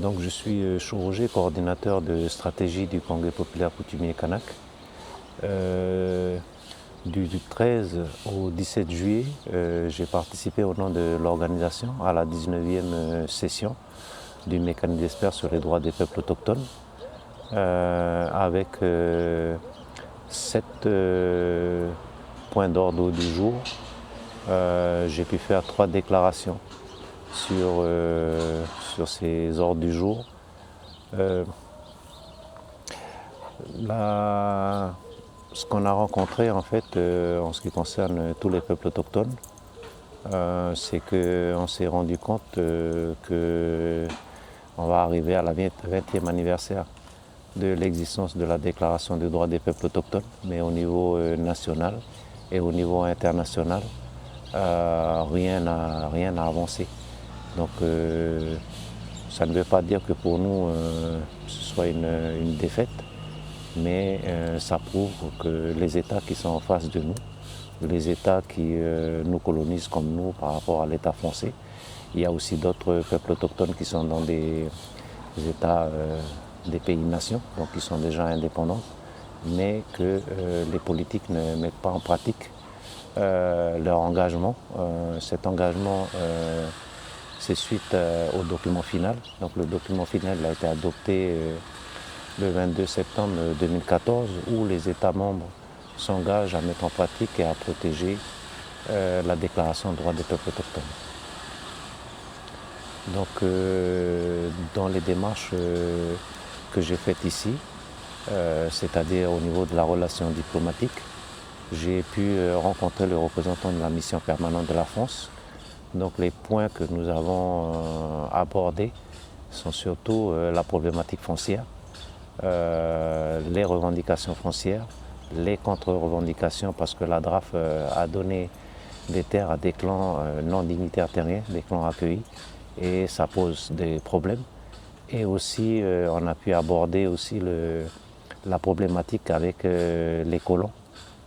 Donc, je suis Chorogé, coordinateur de stratégie du Congrès populaire coutumier kanak. Du 13 au 17 juillet, j'ai participé au nom de l'organisation à la 19e session du mécanisme d'experts sur les droits des peuples autochtones, avec 7 points d'ordre du jour. J'ai pu faire 3 déclarations sur ces ordres du jour. Ce qu'on a rencontré en fait en ce qui concerne tous les peuples autochtones, c'est qu'on s'est rendu compte qu'on va arriver à la 20e anniversaire de l'existence de la Déclaration des droits des peuples autochtones, mais au niveau national et au niveau international, rien n'a avancé. Donc ça ne veut pas dire que pour nous ce soit une défaite, mais ça prouve que les États qui sont en face de nous, les États qui nous colonisent comme nous par rapport à l'État français, il y a aussi d'autres peuples autochtones qui sont dans des États des pays-nations, donc qui sont déjà indépendants, mais que les politiques ne mettent pas en pratique leur engagement. Cet engagement, c'est suite au document final. Donc le document final a été adopté le 22 septembre 2014, où les États membres s'engagent à mettre en pratique et à protéger la Déclaration des droits des peuples autochtones. Donc dans les démarches que j'ai faites ici, c'est-à-dire au niveau de la relation diplomatique, j'ai pu rencontrer le représentant de la mission permanente de la France. Donc les points que nous avons abordés sont surtout la problématique foncière, les revendications foncières, les contre-revendications, parce que la DRAF a donné des terres à des clans non dignitaires terriens, des clans accueillis, et ça pose des problèmes. Et aussi, on a pu aborder aussi la problématique avec les colons,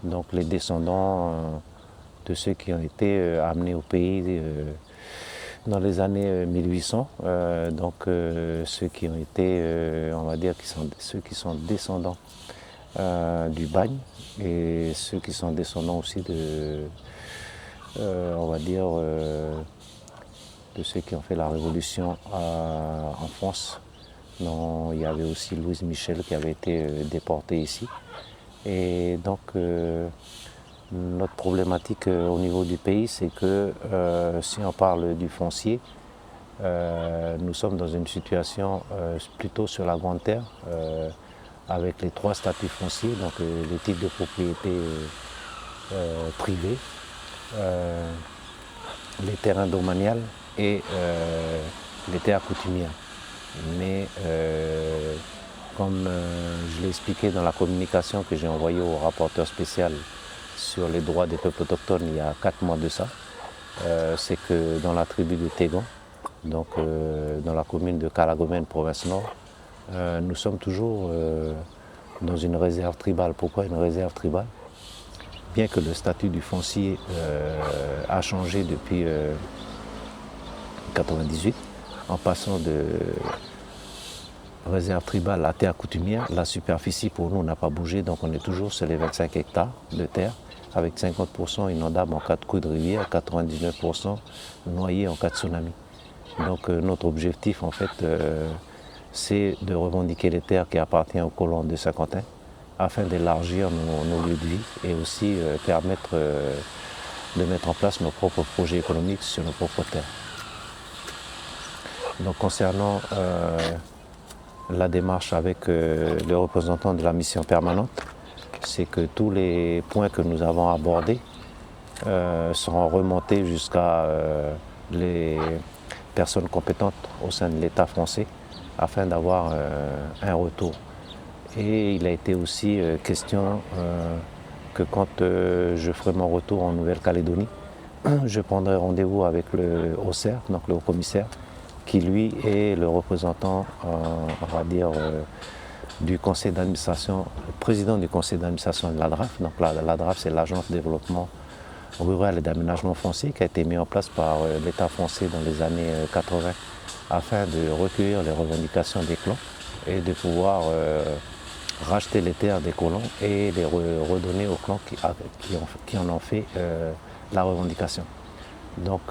donc les descendants de ceux qui ont été amenés au pays dans les années 1800, donc ceux qui ont été, on va dire, ceux qui sont descendants du bagne, et ceux qui sont descendants aussi de, on va dire, de ceux qui ont fait la révolution en France. Donc, il y avait aussi Louise Michel qui avait été déportée ici. Et donc, notre problématique au niveau du pays, c'est que si on parle du foncier, nous sommes dans une situation plutôt sur la Grande Terre, avec les 3 statuts fonciers, donc les types de propriété privés, les terrains domaniales et les terres coutumières. Mais comme je l'ai expliqué dans la communication que j'ai envoyée au rapporteur spécial sur les droits des peuples autochtones il y a 4 mois de ça, c'est que dans la tribu de Tégon, donc dans la commune de Calagomène, province Nord, nous sommes toujours dans une réserve tribale. Pourquoi une réserve tribale? Bien que le statut du foncier a changé depuis 1998, en passant de réserve tribale à terre coutumière, la superficie pour nous n'a pas bougé, donc on est toujours sur les 25 hectares de terre, avec 50% inondables en cas de coup de rivière, 99% noyés en cas de tsunami. Donc notre objectif en fait, c'est de revendiquer les terres qui appartiennent aux colons de Saint-Quentin, afin d'élargir nos lieux de vie et aussi permettre de mettre en place nos propres projets économiques sur nos propres terres. Donc concernant la démarche avec les représentants de la mission permanente, c'est que tous les points que nous avons abordés seront remontés jusqu'à les personnes compétentes au sein de l'État français afin d'avoir un retour. Et il a été aussi question que quand je ferai mon retour en Nouvelle-Calédonie, je prendrai rendez-vous avec le HOCER, donc le haut-commissaire, qui lui est le représentant, on va dire, du conseil d'administration, le président du conseil d'administration de la DRAF. Donc la DRAF, c'est l'agence de développement rural et d'aménagement foncier qui a été mis en place par l'État français dans les années 80 afin de recueillir les revendications des clans et de pouvoir racheter les terres des colons et les redonner aux clans qui en ont fait la revendication. Donc,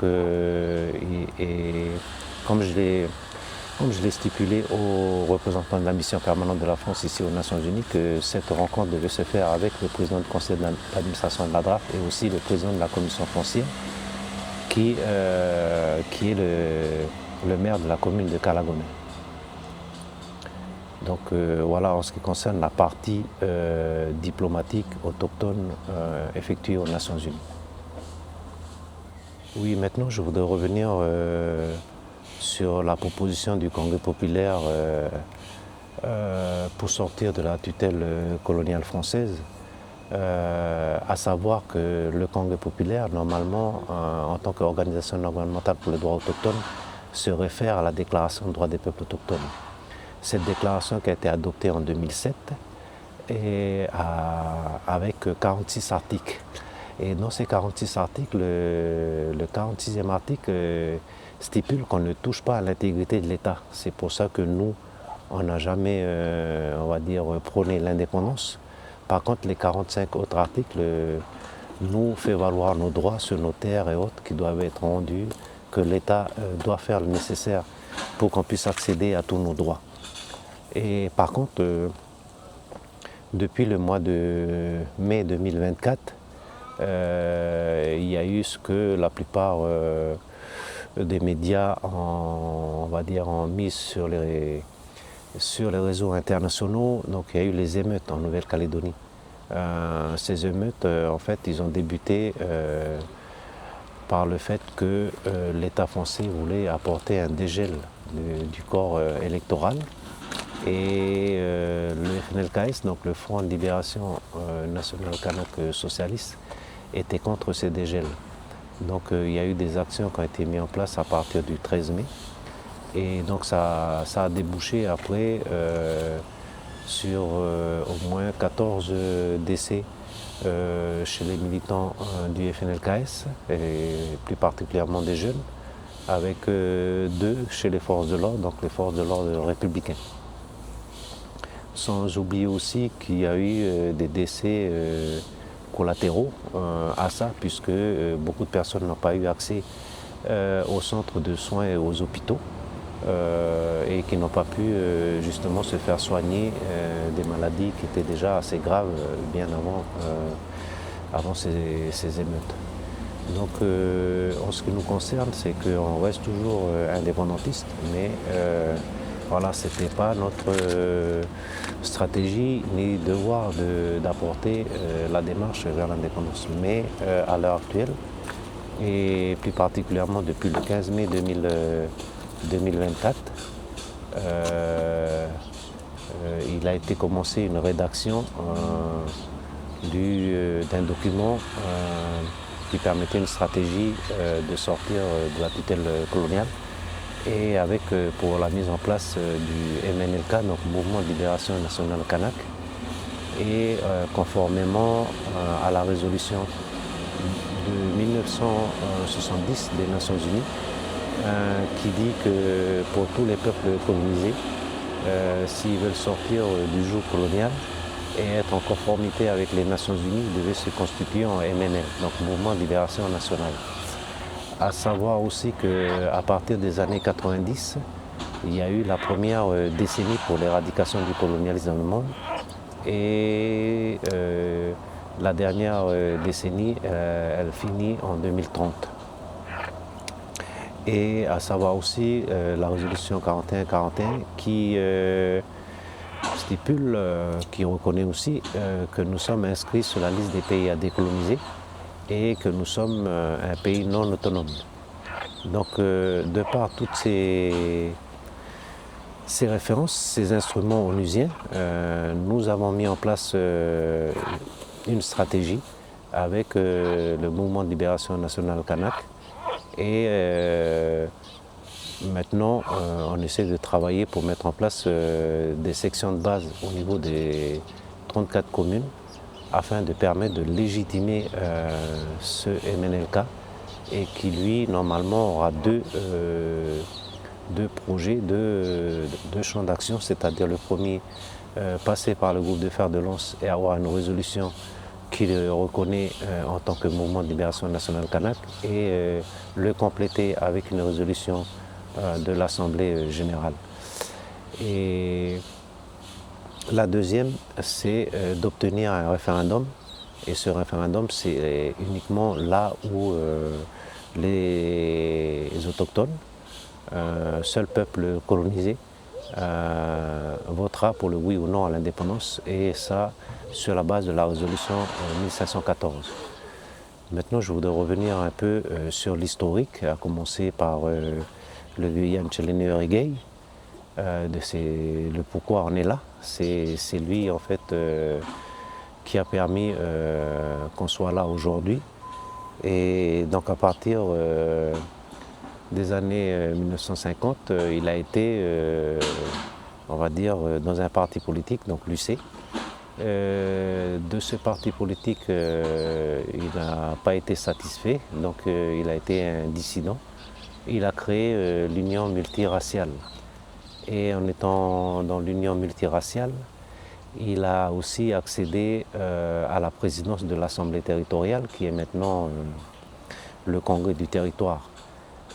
comme je l'ai stipulé aux représentants de la mission permanente de la France ici aux Nations Unies, que cette rencontre devait se faire avec le président du conseil d'administration de l'ADRAF et aussi le président de la commission foncière, qui est le maire de la commune de Kalagomé. Donc voilà en ce qui concerne la partie diplomatique autochtone effectuée aux Nations Unies. Oui, maintenant je voudrais revenir sur la proposition du Congrès populaire pour sortir de la tutelle coloniale française, à savoir que le Congrès populaire, normalement, en tant qu'organisation environnementale pour les droits autochtones, se réfère à la Déclaration des droits des peuples autochtones. Cette déclaration qui a été adoptée en 2007 et avec 46 articles. Et dans ces 46 articles, le 46e article stipule qu'on ne touche pas à l'intégrité de l'État. C'est pour ça que nous, on n'a jamais, on va dire, prôné l'indépendance. Par contre, les 45 autres articles nous fait valoir nos droits sur nos terres et autres qui doivent être rendus, que l'État doit faire le nécessaire pour qu'on puisse accéder à tous nos droits. Et par contre, depuis le mois de mai 2024, il y a eu ce que la plupart des médias on va dire, ont mis sur les réseaux internationaux. Donc il y a eu les émeutes en Nouvelle-Calédonie. Ces émeutes, en fait, ils ont débuté par le fait que l'État français voulait apporter un dégel du corps électoral. Et le FNLKS, donc le Front de Libération National Kanak Socialiste, était contre ces dégels. Donc il y a eu des actions qui ont été mises en place à partir du 13 mai. Et donc ça a débouché après sur au moins 14 décès chez les militants du FNLKS, et plus particulièrement des jeunes, avec 2 chez les forces de l'ordre, donc les forces de l'ordre républicaines. Sans oublier aussi qu'il y a eu des décès collatéraux à ça, puisque beaucoup de personnes n'ont pas eu accès aux centres de soins et aux hôpitaux et qui n'ont pas pu justement se faire soigner des maladies qui étaient déjà assez graves bien avant ces émeutes. Donc en ce qui nous concerne, c'est qu'on reste toujours indépendantiste, mais voilà, ce n'était pas notre stratégie ni devoir d'apporter la démarche vers l'indépendance. Mais à l'heure actuelle, et plus particulièrement depuis le 15 mai 2024, il a été commencé une rédaction d'un document qui permettait une stratégie de sortir de la tutelle coloniale, et avec pour la mise en place du MNLK, donc Mouvement de Libération Nationale Kanak, et conformément à la résolution de 1970 des Nations Unies, qui dit que pour tous les peuples colonisés, s'ils veulent sortir du joug colonial et être en conformité avec les Nations Unies, ils devaient se constituer en MNL, donc Mouvement de Libération Nationale. À savoir aussi qu'à partir des années 90, il y a eu la première décennie pour l'éradication du colonialisme dans le monde, et la dernière décennie, elle finit en 2030. Et à savoir aussi la résolution 41-41 qui stipule, qui reconnaît aussi que nous sommes inscrits sur la liste des pays à décoloniser et que nous sommes un pays non autonome. Donc de par toutes ces références, ces instruments onusiens, nous avons mis en place une stratégie avec le Mouvement de Libération Nationale Kanak. Et maintenant, on essaie de travailler pour mettre en place des sections de base au niveau des 34 communes afin de permettre de légitimer ce MNLK, et qui, lui, normalement, aura deux deux projets, deux champs d'action, c'est-à-dire le premier, passer par le groupe de fer de lance et avoir une résolution qui le reconnaît en tant que mouvement de libération nationale kanak et le compléter avec une résolution de l'Assemblée générale. Et la deuxième, c'est d'obtenir un référendum. Et ce référendum, c'est uniquement là où les autochtones, seul peuple colonisé, votera pour le oui ou non à l'indépendance, et ça sur la base de la résolution 1514. Maintenant, je voudrais revenir un peu sur l'historique, à commencer par le vieux Yann Tcheléné Regei, le pourquoi on est là. C'est lui en fait qui a permis qu'on soit là aujourd'hui. Et donc à partir des années 1950, il a été, on va dire, dans un parti politique, donc l'UC. De ce parti politique, il n'a pas été satisfait, donc il a été un dissident. Il a créé l'Union multiraciale. Et en étant dans l'Union multiraciale, il a aussi accédé à la présidence de l'Assemblée territoriale, qui est maintenant le Congrès du territoire.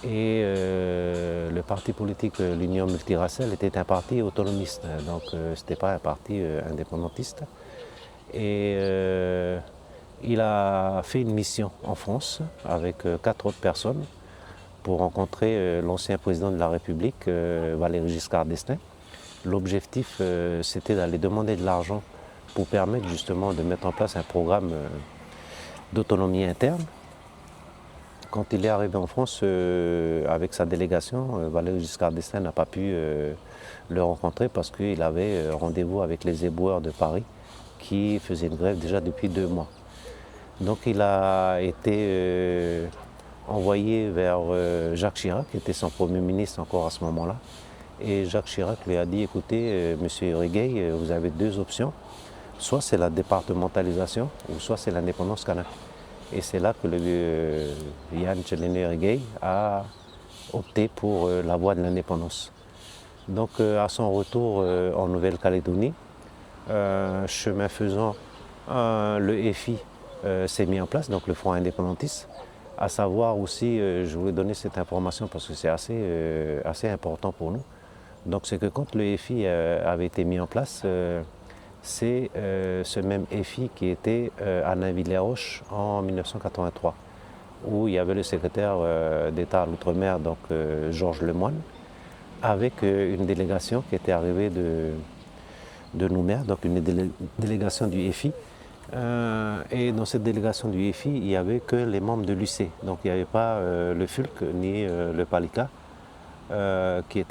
Et le parti politique l'Union multiraciale était un parti autonomiste, donc ce n'était pas un parti indépendantiste. Et il a fait une mission en France avec 4 autres personnes pour rencontrer l'ancien président de la République, Valéry Giscard d'Estaing. L'objectif, c'était d'aller demander de l'argent pour permettre justement de mettre en place un programme d'autonomie interne. Quand il est arrivé en France avec sa délégation, Valéry Giscard d'Estaing n'a pas pu le rencontrer parce qu'il avait rendez-vous avec les éboueurs de Paris qui faisaient une grève déjà depuis 2 mois. Donc il a été envoyé vers Jacques Chirac, qui était son Premier ministre encore à ce moment-là. Et Jacques Chirac lui a dit, écoutez, monsieur Regei, vous avez 2 options. Soit c'est la départementalisation, ou soit c'est l'indépendance kanak. Et c'est là que le Yann Tcheléné Regei a opté pour la voie de l'indépendance. Donc à son retour en Nouvelle-Calédonie, chemin faisant, le FI s'est mis en place, donc le Front indépendantiste. À savoir aussi, je voulais donner cette information parce que c'est assez important pour nous. Donc c'est que quand le FI avait été mis en place, c'est ce même FI qui était à Nainville-les-Roches en 1983, où il y avait le secrétaire d'État à l'Outre-mer, donc Georges Lemoine, avec une délégation qui était arrivée de Nouméa, donc une délégation du FI. Et dans cette délégation du FI, il n'y avait que les membres de l'UC. Donc il n'y avait pas le FULC ni le PALICA qui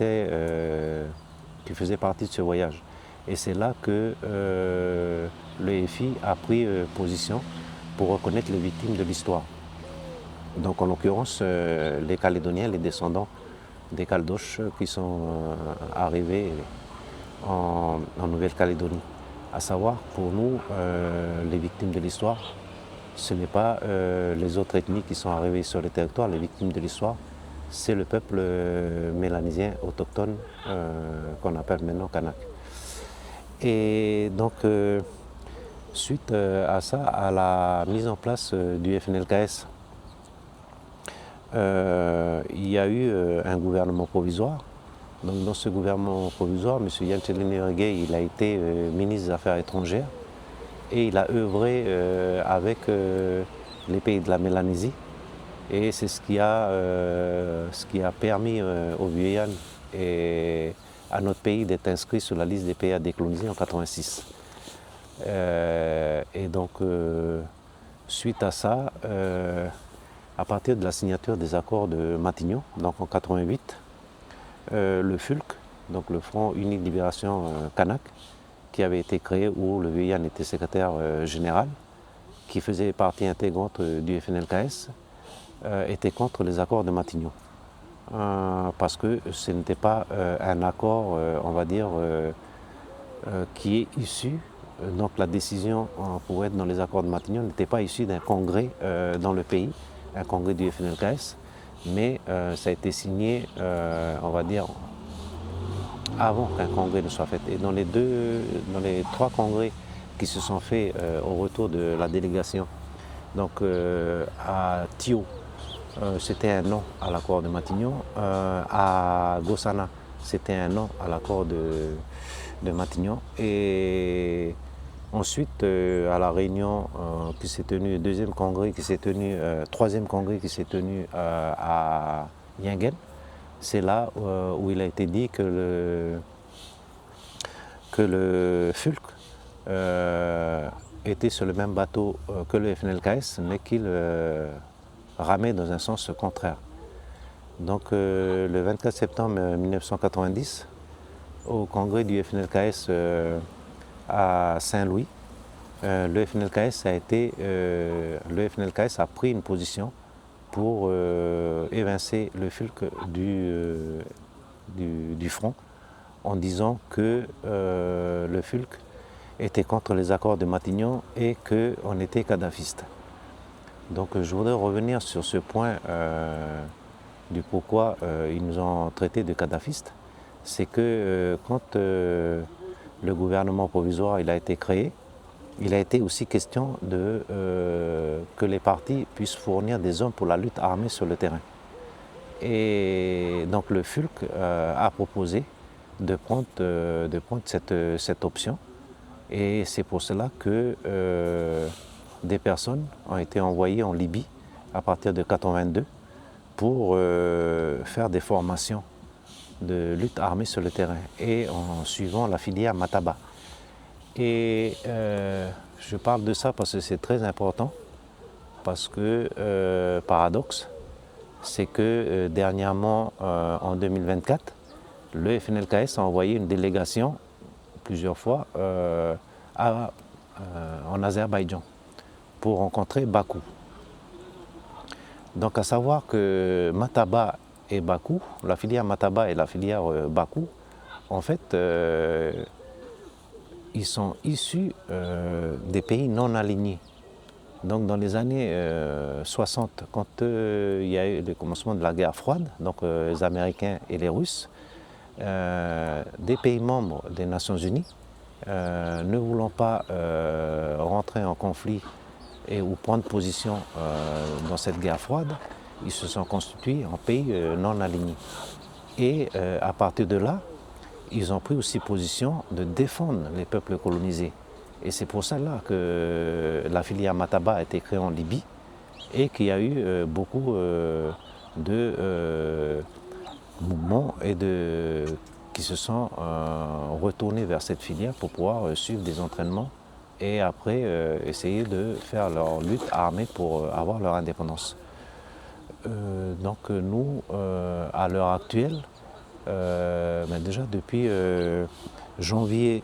faisait partie de ce voyage. Et c'est là que le FI a pris position pour reconnaître les victimes de l'histoire. Donc en l'occurrence, les Calédoniens, les descendants des Caldoches qui sont arrivés en Nouvelle-Calédonie. À savoir, pour nous, les victimes de l'histoire, ce n'est pas les autres ethnies qui sont arrivées sur le territoire. Les victimes de l'histoire, c'est le peuple mélanésien autochtone qu'on appelle maintenant kanak. Et donc, suite à ça, à la mise en place du FNLKS, il y a eu un gouvernement provisoire. Donc dans ce gouvernement provisoire, M. Yann Tcheléné Regei, il a été ministre des Affaires étrangères et il a œuvré avec les pays de la Mélanésie. Et c'est ce qui a permis au vieux Yann et à notre pays d'être inscrit sur la liste des pays à décoloniser en 1986. Et donc, suite à ça, à partir de la signature des accords de Matignon, donc en 1988, le FULC, donc le Front Unique de Libération Kanak, qui avait été créé où le vieux Yann était secrétaire général, qui faisait partie intégrante du FNLKS, était contre les accords de Matignon. Parce que ce n'était pas un accord, on va dire, qui est issu, donc la décision pour être dans les accords de Matignon n'était pas issue d'un congrès dans le pays, un congrès du FNLKS, mais ça a été signé, on va dire, avant qu'un congrès ne soit fait. Et dans les 3 congrès qui se sont faits au retour de la délégation, donc à Thio, c'était un non à l'accord de Matignon. À Gossana, c'était un non à l'accord de Matignon. Et ensuite, à la réunion qui s'est tenue, troisième congrès qui s'est tenu à Yingen, c'est là où il a été dit que le FULC était sur le même bateau que le FNLKS, mais qu'il ramait dans un sens contraire. Donc le 24 septembre 1990, au congrès du FNLKS à Saint-Louis, le FNLKS a pris une position pour évincer le FULC du front, en disant que le FULC était contre les accords de Matignon et qu'on était kadhafiste. Donc je voudrais revenir sur ce point du pourquoi ils nous ont traités de kadhafistes. C'est que quand le gouvernement provisoire il a été créé, il a été aussi question que les partis puissent fournir des hommes pour la lutte armée sur le terrain. Et donc le FULC a proposé de prendre cette option. Et c'est pour cela que des personnes ont été envoyées en Libye à partir de 1982 pour faire des formations de lutte armée sur le terrain et en suivant la filière Mataba. Et je parle de ça parce que c'est très important, parce que paradoxe, c'est que dernièrement, en 2024, le FNLKS a envoyé une délégation plusieurs fois en Azerbaïdjan pour rencontrer Bakou. Donc à savoir que Mataba et Bakou, la filière Mataba et la filière Bakou, en fait, ils sont issus des pays non alignés. Donc dans les années 60, quand il y a eu le commencement de la guerre froide, donc les Américains et les Russes, des pays membres des Nations Unies, ne voulant pas rentrer en conflit ou prendre position dans cette guerre froide, ils se sont constitués en pays non alignés. Et à partir de là, ils ont pris aussi position de défendre les peuples colonisés. Et c'est pour cela que la filière Mataba a été créée en Libye et qu'il y a eu beaucoup de mouvements qui se sont retournés vers cette filière pour pouvoir suivre des entraînements et après essayer de faire leur lutte armée pour avoir leur indépendance. Donc nous, à l'heure actuelle, déjà depuis janvier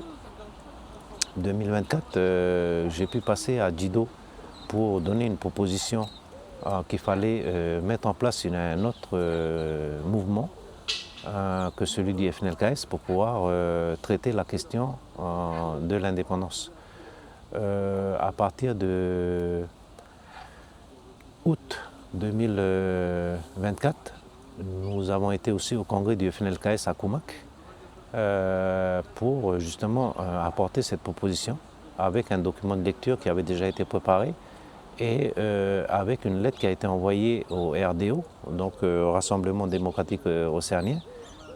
2024, j'ai pu passer à Djido pour donner une proposition qu'il fallait mettre en place un autre mouvement que celui du FNLKS pour pouvoir traiter la question de l'indépendance. À partir de août 2024, nous avons été aussi au congrès du FNLKS à Koumak pour justement apporter cette proposition avec un document de lecture qui avait déjà été préparé et avec une lettre qui a été envoyée au RDO, donc Rassemblement démocratique océanien,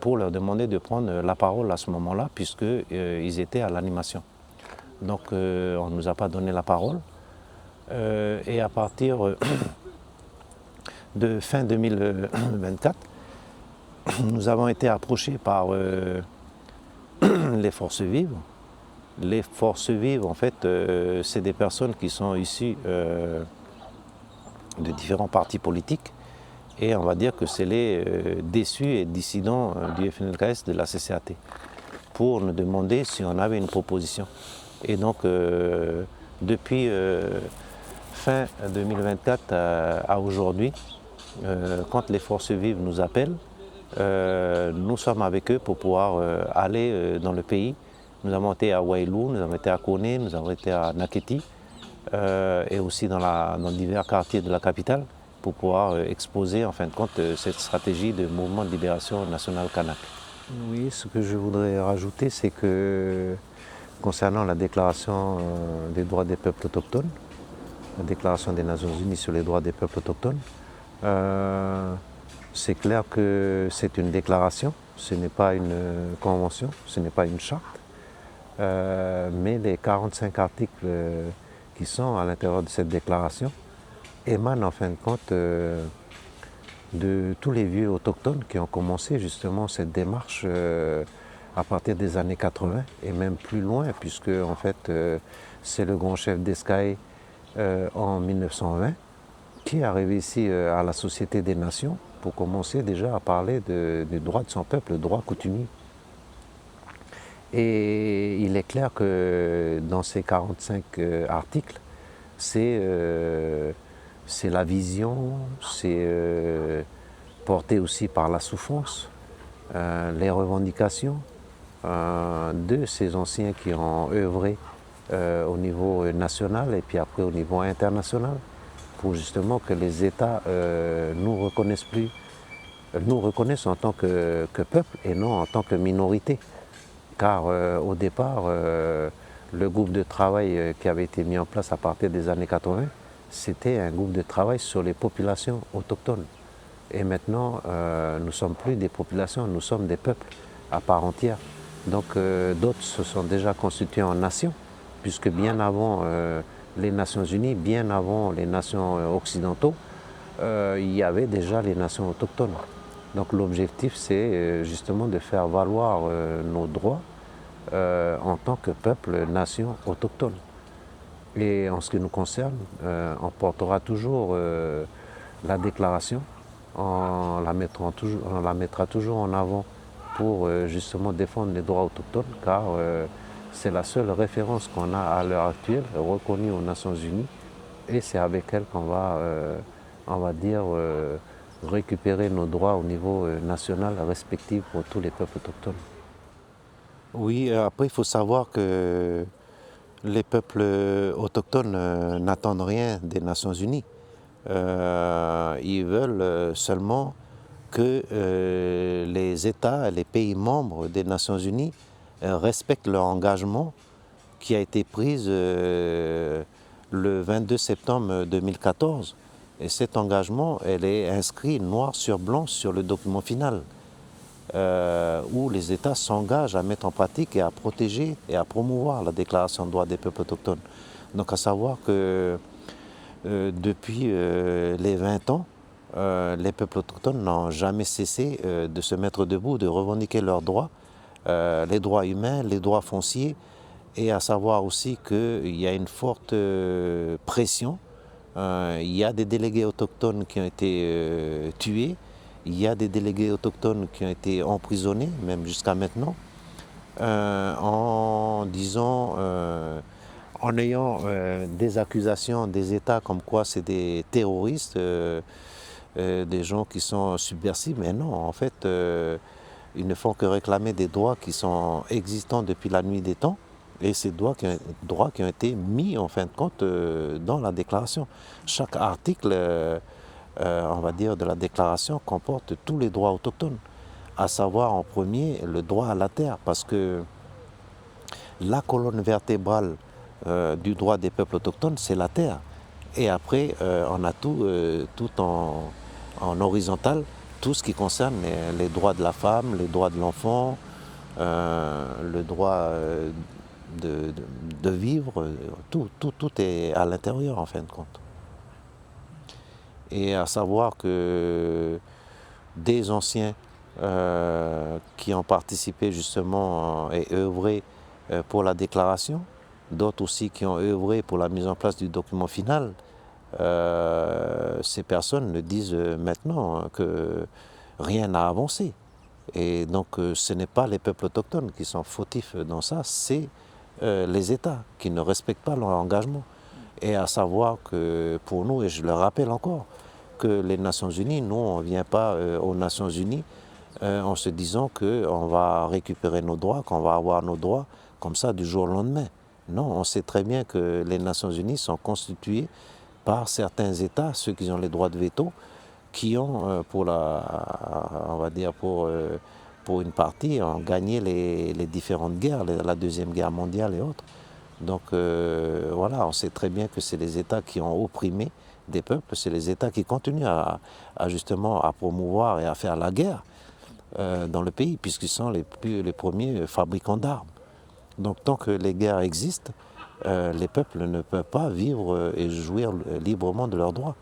pour leur demander de prendre la parole à ce moment-là puisqu'ils étaient à l'animation. Donc on ne nous a pas donné la parole et à partir de fin 2024, nous avons été approchés par les forces vives. Les forces vives, en fait, c'est des personnes qui sont issues de différents partis politiques et on va dire que c'est les déçus et dissidents du FNLKS de la CCAT pour nous demander si on avait une proposition. Et donc, depuis fin 2024 à aujourd'hui, quand les forces vives nous appellent, nous sommes avec eux pour pouvoir aller dans le pays. Nous avons été à Wailou, nous avons été à Koné, nous avons été à Naketi et aussi dans divers quartiers de la capitale pour pouvoir exposer en fin de compte cette stratégie de mouvement de libération national kanak. Oui, ce que je voudrais rajouter, c'est que concernant la déclaration des droits des peuples autochtones, la déclaration des Nations Unies sur les droits des peuples autochtones, c'est clair que c'est une déclaration, ce n'est pas une convention, ce n'est pas une charte, mais les 45 articles qui sont à l'intérieur de cette déclaration émanent en fin de compte de tous les vieux autochtones qui ont commencé justement cette démarche à partir des années 80 et même plus loin, puisque en fait c'est le grand chef d'Escaï en 1920 qui est arrivé ici à la Société des Nations pour commencer déjà à parler des droits de son peuple, le droit coutumier. Et il est clair que dans ces 45 articles, c'est la vision, c'est porté aussi par la souffrance, les revendications de ces anciens qui ont œuvré au niveau national et puis après au niveau international pour justement que les États nous reconnaissent en tant que peuple et non en tant que minorité. Car au départ, le groupe de travail qui avait été mis en place à partir des années 80, c'était un groupe de travail sur les populations autochtones. Et maintenant, nous ne sommes plus des populations, nous sommes des peuples à part entière. Donc d'autres se sont déjà constitués en nations, puisque bien avant les Nations Unies, bien avant les nations occidentaux, il y avait déjà les nations autochtones. Donc l'objectif, c'est justement de faire valoir nos droits en tant que peuple, nation autochtone. Et en ce qui nous concerne, on portera toujours la déclaration, on la mettra toujours en avant pour justement défendre les droits autochtones, car c'est la seule référence qu'on a à l'heure actuelle, reconnue aux Nations Unies, et c'est avec elle qu'on va, on va dire, récupérer nos droits au niveau national respectif pour tous les peuples autochtones. Oui, après il faut savoir que les peuples autochtones n'attendent rien des Nations Unies. Ils veulent seulement que les États, les pays membres des Nations Unies respectent leur engagement qui a été pris le 22 septembre 2014. Et cet engagement, elle est inscrit noir sur blanc sur le document final, où les États s'engagent à mettre en pratique et à protéger et à promouvoir la Déclaration des droits des peuples autochtones. Donc à savoir que depuis les 20 ans, les peuples autochtones n'ont jamais cessé de se mettre debout, de revendiquer leurs droits, les droits humains, les droits fonciers, et à savoir aussi qu'il y a une forte pression. Il y a des délégués autochtones qui ont été tués, il y a des délégués autochtones qui ont été emprisonnés, même jusqu'à maintenant, en disant, en ayant des accusations des États comme quoi c'est des terroristes, des gens qui sont subversifs, mais non, en fait, ils ne font que réclamer des droits qui sont existants depuis la nuit des temps, et ces droits qui ont été mis en fin de compte dans la déclaration. Chaque article, on va dire, de la déclaration comporte tous les droits autochtones, à savoir en premier le droit à la terre, parce que la colonne vertébrale du droit des peuples autochtones, c'est la terre. Et après, on a tout en horizontal, tout ce qui concerne les droits de la femme, les droits de l'enfant, le droit de vivre, tout est à l'intérieur en fin de compte. Et à savoir que des anciens qui ont participé justement et œuvré pour la déclaration, d'autres aussi qui ont œuvré pour la mise en place du document final, ces personnes le disent maintenant que rien n'a avancé. Et donc ce n'est pas les peuples autochtones qui sont fautifs dans ça, c'est les États qui ne respectent pas leur engagement. Et à savoir que pour nous, et je le rappelle encore, que les Nations Unies, nous on ne vient pas aux Nations Unies en se disant qu'on va récupérer nos droits, qu'on va avoir nos droits comme ça du jour au lendemain. Non, on sait très bien que les Nations Unies sont constituées par certains États, ceux qui ont les droits de veto, qui ont, on va dire pour une partie, ont gagné les différentes guerres, la Deuxième Guerre mondiale et autres. Donc voilà, on sait très bien que c'est les États qui ont opprimé des peuples, c'est les États qui continuent justement à promouvoir et à faire la guerre dans le pays, puisqu'ils sont les premiers fabricants d'armes. Donc tant que les guerres existent, les peuples ne peuvent pas vivre et jouir librement de leurs droits.